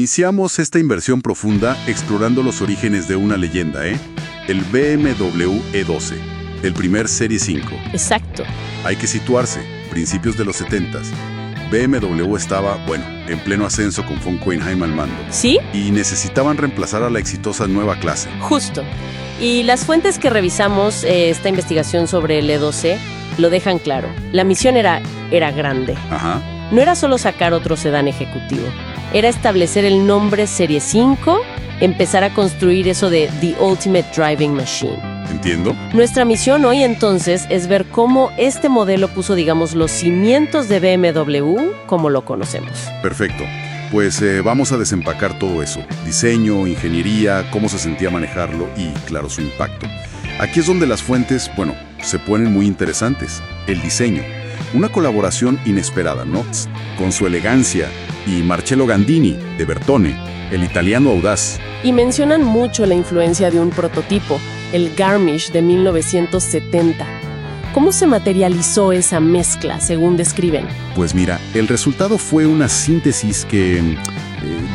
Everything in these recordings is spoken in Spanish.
Iniciamos esta inversión profunda explorando los orígenes de una leyenda, ¿eh? El BMW E12, el primer Serie 5. Exacto. Hay que situarse, principios de los 70s. BMW estaba, en pleno ascenso con von Koenheim al mando. ¿Sí? Y necesitaban reemplazar a la exitosa nueva clase. Justo. Y las fuentes que revisamos, esta investigación sobre el E12, lo dejan claro. La misión era grande. Ajá. No era solo sacar otro sedán ejecutivo. Era establecer el nombre Serie 5, empezar a construir eso de The Ultimate Driving Machine. ¿Entiendo? Nuestra misión hoy entonces es ver cómo este modelo puso, los cimientos de BMW como lo conocemos. Perfecto. Pues vamos a desempacar todo eso. Diseño, ingeniería, cómo se sentía manejarlo y, claro, su impacto. Aquí es donde las fuentes, se ponen muy interesantes. El diseño. Una colaboración inesperada, ¿no? Con su elegancia y Marcello Gandini, de Bertone, el italiano audaz. Y mencionan mucho la influencia de un prototipo, el Garmisch de 1970. ¿Cómo se materializó esa mezcla, según describen? Pues mira, el resultado fue una síntesis que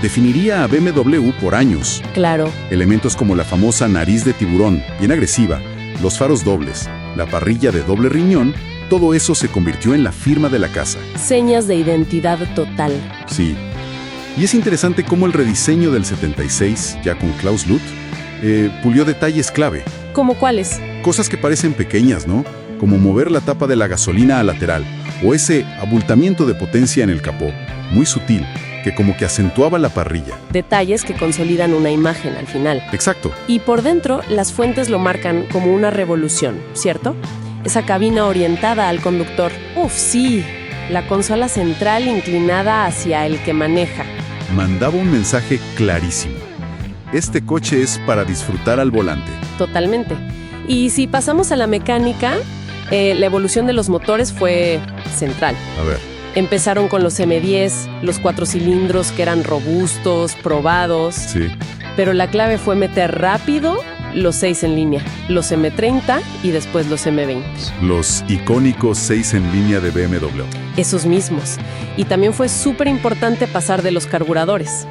definiría a BMW por años. Claro. Elementos como la famosa nariz de tiburón, bien agresiva, los faros dobles, la parrilla de doble riñón, todo eso se convirtió en la firma de la casa. Señas de identidad total. Sí. Y es interesante cómo el rediseño del 76, ya con Klaus Luth, pulió detalles clave. ¿Cómo cuáles? Cosas que parecen pequeñas, ¿no? Como mover la tapa de la gasolina a lateral, o ese abultamiento de potencia en el capó, muy sutil, que como que acentuaba la parrilla. Detalles que consolidan una imagen al final. Exacto. Y por dentro, las fuentes lo marcan como una revolución, ¿cierto? Esa cabina orientada al conductor. ¡Uf, sí! La consola central inclinada hacia el que maneja. Mandaba un mensaje clarísimo. Este coche es para disfrutar al volante. Totalmente. Y si pasamos a la mecánica, la evolución de los motores fue central. A ver. Empezaron con los M10, los 4 cilindros que eran robustos, probados. Sí. Pero la clave fue meter rápido los 6 en línea, los M30 y después los M20. Los icónicos 6 en línea de BMW. Esos mismos. Y también fue súper importante pasar de los carburadores.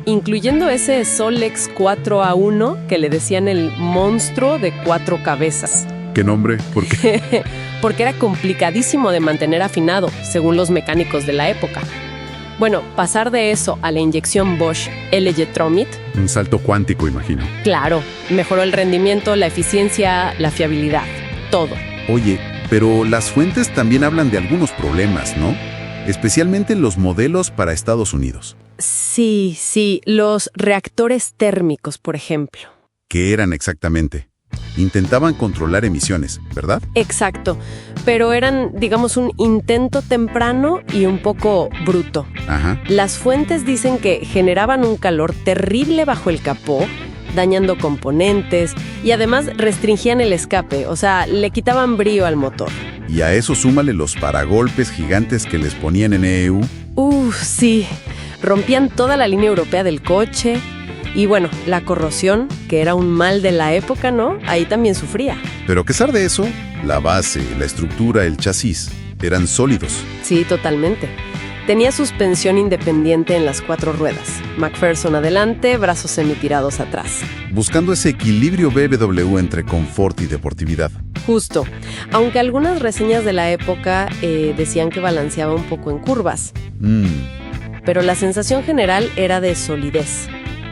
Incluyendo ese Solex 4A1 que le decían el monstruo de 4 cabezas. ¿Qué nombre? ¿Por qué? Porque era complicadísimo de mantener afinado, según los mecánicos de la época. Bueno, pasar de eso a la inyección Bosch LG-Tromit. Un salto cuántico, imagino. Claro, mejoró el rendimiento, la eficiencia, la fiabilidad, todo. Oye, pero las fuentes también hablan de algunos problemas, ¿no? Especialmente los modelos para Estados Unidos. Sí, los reactores térmicos, por ejemplo. ¿Qué eran exactamente? Intentaban controlar emisiones, ¿verdad? Exacto, pero eran, un intento temprano y un poco bruto. Ajá. Las fuentes dicen que generaban un calor terrible bajo el capó, dañando componentes y además restringían el escape, le quitaban brío al motor. Y a eso súmale los paragolpes gigantes que les ponían en EU. Sí. Rompían toda la línea europea del coche. Y la corrosión, que era un mal de la época, ¿no? Ahí también sufría. Pero a pesar de eso, la base, la estructura, el chasis, eran sólidos. Sí, totalmente. Tenía suspensión independiente en las 4 ruedas. McPherson adelante, brazos semitirados atrás. Buscando ese equilibrio BMW entre confort y deportividad. Justo. Aunque algunas reseñas de la época decían que balanceaba un poco en curvas. Pero la sensación general era de solidez,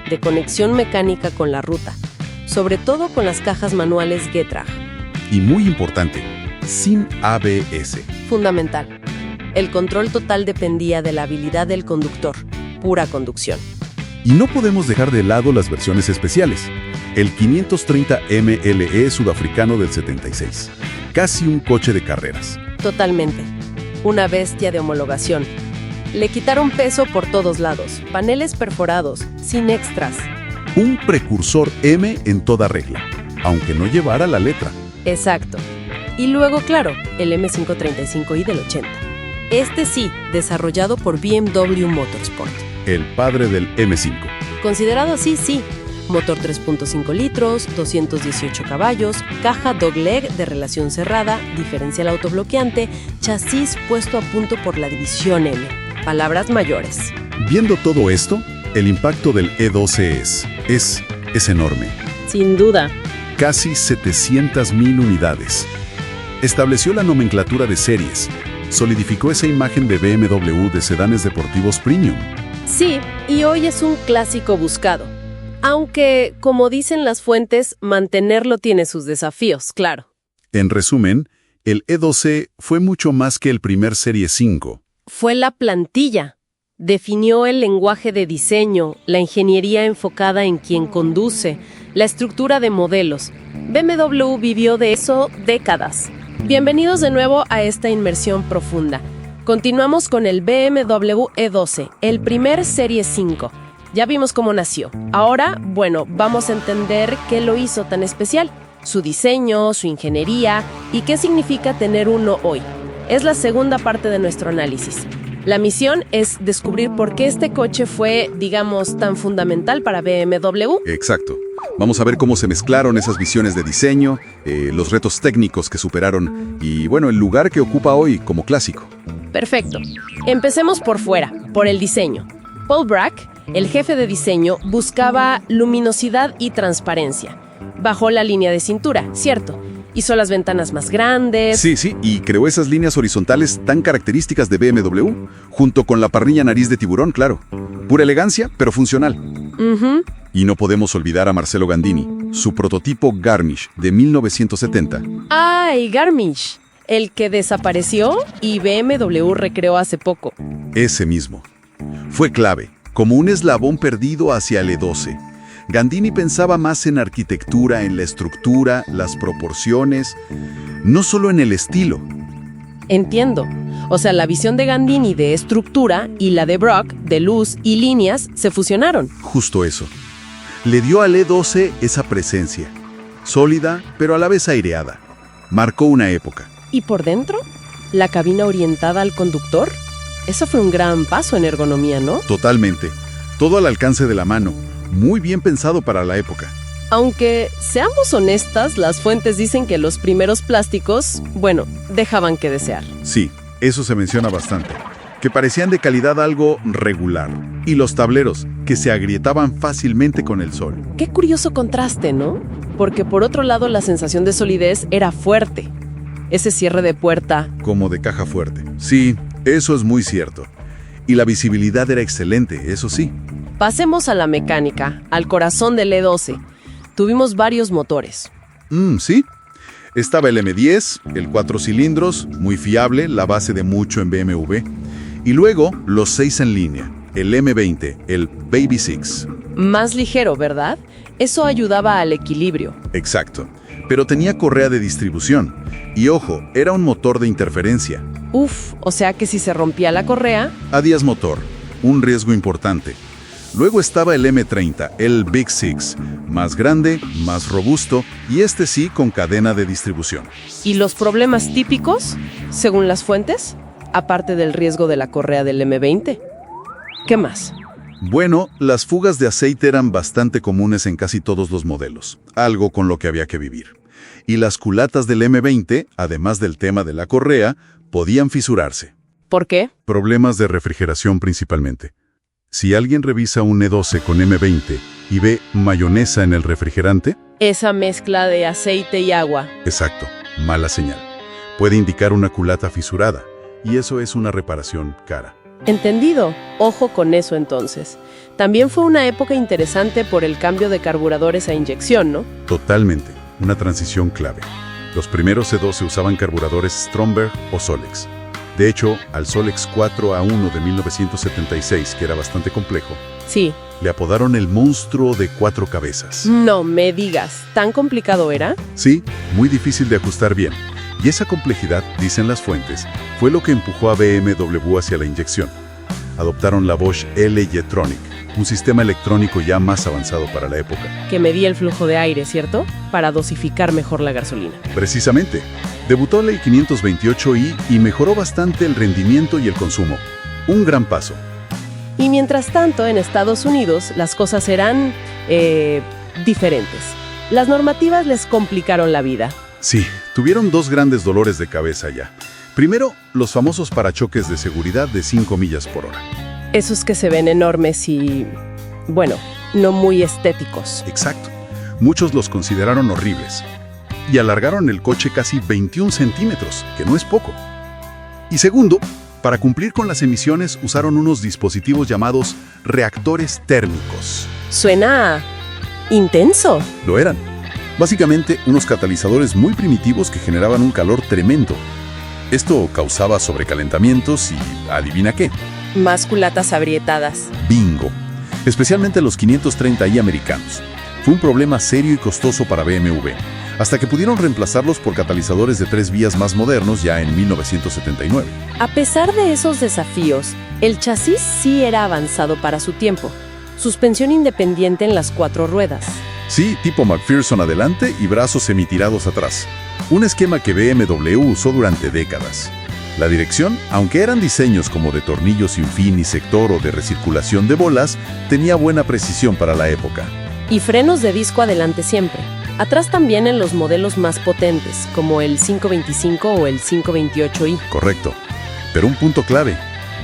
de conexión mecánica con la ruta, sobre todo con las cajas manuales Getrag. Y muy importante, sin ABS. Fundamental. El control total dependía de la habilidad del conductor, pura conducción. Y no podemos dejar de lado las versiones especiales. El 530 MLE sudafricano del 76. Casi un coche de carreras. Totalmente. Una bestia de homologación. Le quitaron peso por todos lados, paneles perforados, sin extras. Un precursor M en toda regla, aunque no llevara la letra. Exacto. Y luego, claro, el M535i del 80. Este sí, desarrollado por BMW Motorsport. El padre del M5. Considerado así, sí. Motor 3.5 litros, 218 caballos, caja dogleg de relación cerrada, diferencial autobloqueante, chasis puesto a punto por la división M. Palabras mayores. Viendo todo esto, El impacto del E12 es enorme. Sin duda. Casi 700.000 unidades. Estableció la nomenclatura de series. Solidificó esa imagen de BMW de sedanes deportivos premium. Sí, y hoy es un clásico buscado. Aunque, como dicen las fuentes, mantenerlo tiene sus desafíos, claro. En resumen, el E12 fue mucho más que el primer Serie 5. Fue la plantilla. Definió el lenguaje de diseño, la ingeniería enfocada en quien conduce, la estructura de modelos. BMW vivió de eso décadas. Bienvenidos de nuevo a esta inmersión profunda. Continuamos con el BMW E12, el primer Serie 5. Ya vimos cómo nació. Ahora, vamos a entender qué lo hizo tan especial, su diseño, su ingeniería y qué significa tener uno hoy. Es la segunda parte de nuestro análisis. La misión es descubrir por qué este coche fue, digamos, tan fundamental para BMW. Exacto. Vamos a ver cómo se mezclaron esas visiones de diseño, los retos técnicos que superaron y, el lugar que ocupa hoy como clásico. Perfecto. Empecemos por fuera, por el diseño. Paul Bracq, el jefe de diseño, buscaba luminosidad y transparencia. Bajó la línea de cintura, ¿cierto? Hizo las ventanas más grandes. Sí, y creó esas líneas horizontales tan características de BMW, junto con la parrilla nariz de tiburón, claro. Pura elegancia, pero funcional. Y no podemos olvidar a Marcello Gandini, su prototipo Garmisch de 1970. ¡Ay, Garmisch! El que desapareció y BMW recreó hace poco. Ese mismo. Fue clave, como un eslabón perdido hacia el E12. Gandini pensaba más en arquitectura, en la estructura, las proporciones, no solo en el estilo. Entiendo. O sea, la visión de Gandini de estructura y la de Bracq de luz y líneas se fusionaron. Justo eso. Le dio al E12 esa presencia, sólida, pero a la vez aireada. Marcó una época. ¿Y por dentro? ¿La cabina orientada al conductor? Eso fue un gran paso en ergonomía, ¿no? Totalmente. Todo al alcance de la mano. Muy bien pensado para la época. Aunque, seamos honestas, las fuentes dicen que los primeros plásticos, dejaban que desear. Sí, eso se menciona bastante. Que parecían de calidad algo regular. Y los tableros, que se agrietaban fácilmente con el sol. Qué curioso contraste, ¿no? Porque por otro lado la sensación de solidez era fuerte. Ese cierre de puerta. Como de caja fuerte. Sí, eso es muy cierto. Y la visibilidad era excelente, eso sí. Pasemos a la mecánica, al corazón del E12. Tuvimos varios motores. Sí. Estaba el M10, el 4 cilindros, muy fiable, la base de mucho en BMW. Y luego los 6 en línea, el M20, el Baby Six. Más ligero, ¿verdad? Eso ayudaba al equilibrio. Exacto. Pero tenía correa de distribución. Y ojo, era un motor de interferencia. O sea que si se rompía la correa... Adiós motor. Un riesgo importante. Luego estaba el M30, el Big Six, más grande, más robusto y este sí con cadena de distribución. ¿Y los problemas típicos, según las fuentes? Aparte del riesgo de la correa del M20. ¿Qué más? Las fugas de aceite eran bastante comunes en casi todos los modelos, algo con lo que había que vivir. Y las culatas del M20, además del tema de la correa, podían fisurarse. ¿Por qué? Problemas de refrigeración principalmente. Si alguien revisa un E12 con M20 y ve mayonesa en el refrigerante... Esa mezcla de aceite y agua. Exacto, mala señal. Puede indicar una culata fisurada, y eso es una reparación cara. Entendido. Ojo con eso entonces. También fue una época interesante por el cambio de carburadores a inyección, ¿no? Totalmente, una transición clave. Los primeros E12 usaban carburadores Stromberg o Solex. De hecho, al Solex 4A1 de 1976, que era bastante complejo, sí, le apodaron el monstruo de 4 cabezas. No me digas, ¿tan complicado era? Sí, muy difícil de ajustar bien. Y esa complejidad, dicen las fuentes, fue lo que empujó a BMW hacia la inyección. Adoptaron la Bosch L-Jetronic, un sistema electrónico ya más avanzado para la época. Que medía el flujo de aire, ¿cierto? Para dosificar mejor la gasolina. Precisamente. Debutó la i528i y mejoró bastante el rendimiento y el consumo. Un gran paso. Y mientras tanto, en Estados Unidos, las cosas eran diferentes. Las normativas les complicaron la vida. Sí, tuvieron 2 grandes dolores de cabeza ya. Primero, los famosos parachoques de seguridad de 5 millas por hora. Esos que se ven enormes y bueno, no muy estéticos. Exacto. Muchos los consideraron horribles. Y alargaron el coche casi 21 centímetros, que no es poco. Y segundo, para cumplir con las emisiones usaron unos dispositivos llamados reactores térmicos. Suena intenso. Lo eran. Básicamente, unos catalizadores muy primitivos que generaban un calor tremendo. Esto causaba sobrecalentamientos y ¿adivina qué? Más culatas agrietadas. Bingo. Especialmente los 530i americanos. Fue un problema serio y costoso para BMW, hasta que pudieron reemplazarlos por catalizadores de 3 vías más modernos ya en 1979. A pesar de esos desafíos, el chasis sí era avanzado para su tiempo. Suspensión independiente en las 4 ruedas. Sí, tipo McPherson adelante y brazos semitirados atrás. Un esquema que BMW usó durante décadas. La dirección, aunque eran diseños como de tornillos sin fin y sector o de recirculación de bolas, tenía buena precisión para la época. Y frenos de disco adelante siempre. Atrás también en los modelos más potentes, como el 525 o el 528i. Correcto. Pero un punto clave,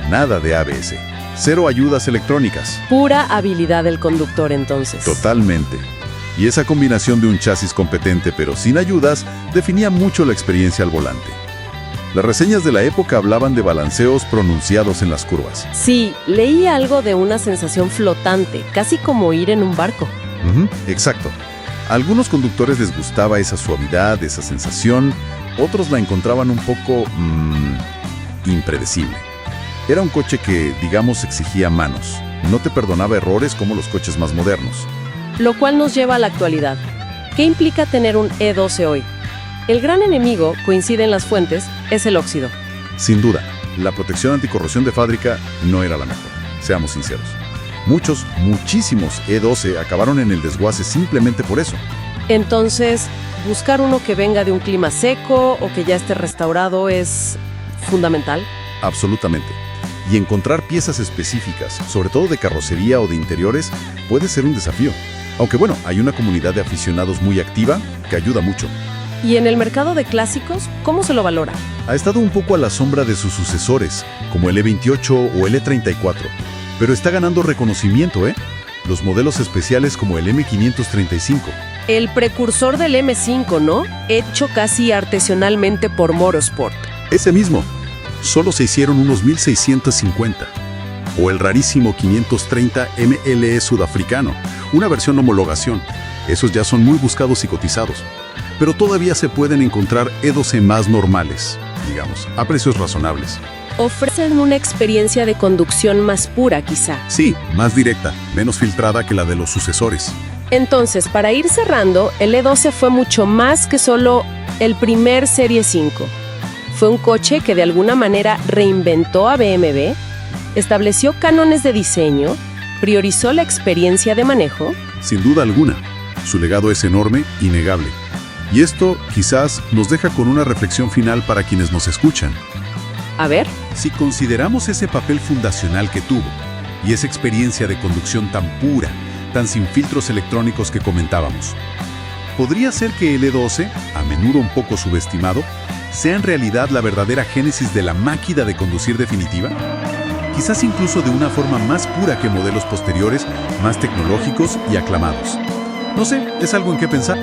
nada de ABS. 0 ayudas electrónicas. Pura habilidad del conductor entonces. Totalmente. Y esa combinación de un chasis competente pero sin ayudas definía mucho la experiencia al volante. Las reseñas de la época hablaban de balanceos pronunciados en las curvas. Sí, leí algo de una sensación flotante, casi como ir en un barco. Exacto. A algunos conductores les gustaba esa suavidad, esa sensación. Otros la encontraban un poco impredecible. Era un coche que, digamos, exigía manos. No te perdonaba errores como los coches más modernos. Lo cual nos lleva a la actualidad. ¿Qué implica tener un E12 hoy? El gran enemigo, coincide en las fuentes, es el óxido. Sin duda, la protección anticorrosión de fábrica no era la mejor, seamos sinceros. Muchísimos E12 acabaron en el desguace simplemente por eso. Entonces, buscar uno que venga de un clima seco o que ya esté restaurado es fundamental. Absolutamente. Y encontrar piezas específicas, sobre todo de carrocería o de interiores, puede ser un desafío. Aunque bueno, hay una comunidad de aficionados muy activa que ayuda mucho. ¿Y en el mercado de clásicos, cómo se lo valora? Ha estado un poco a la sombra de sus sucesores, como el E28 o el E34, pero está ganando reconocimiento, ¿eh? Los modelos especiales como el M535. El precursor del M5, ¿no? Hecho casi artesanalmente por Motorsport. Ese mismo. Solo se hicieron unos 1650. O el rarísimo 530 MLE sudafricano, una versión homologación. Esos ya son muy buscados y cotizados. Pero todavía se pueden encontrar E12 más normales, digamos, a precios razonables. Ofrecen una experiencia de conducción más pura, quizá. Sí, más directa, menos filtrada que la de los sucesores. Entonces, para ir cerrando, el E12 fue mucho más que solo el primer Serie 5. Fue un coche que de alguna manera reinventó a BMW, estableció cánones de diseño, priorizó la experiencia de manejo. Sin duda alguna, su legado es enorme, innegable. Y esto quizás nos deja con una reflexión final para quienes nos escuchan. A ver. Si consideramos ese papel fundacional que tuvo y esa experiencia de conducción tan pura, tan sin filtros electrónicos que comentábamos, ¿podría ser que el E12, a menudo un poco subestimado, sea en realidad la verdadera génesis de la máquina de conducir definitiva? Quizás incluso de una forma más pura que modelos posteriores, más tecnológicos y aclamados. No sé, es algo en qué pensar.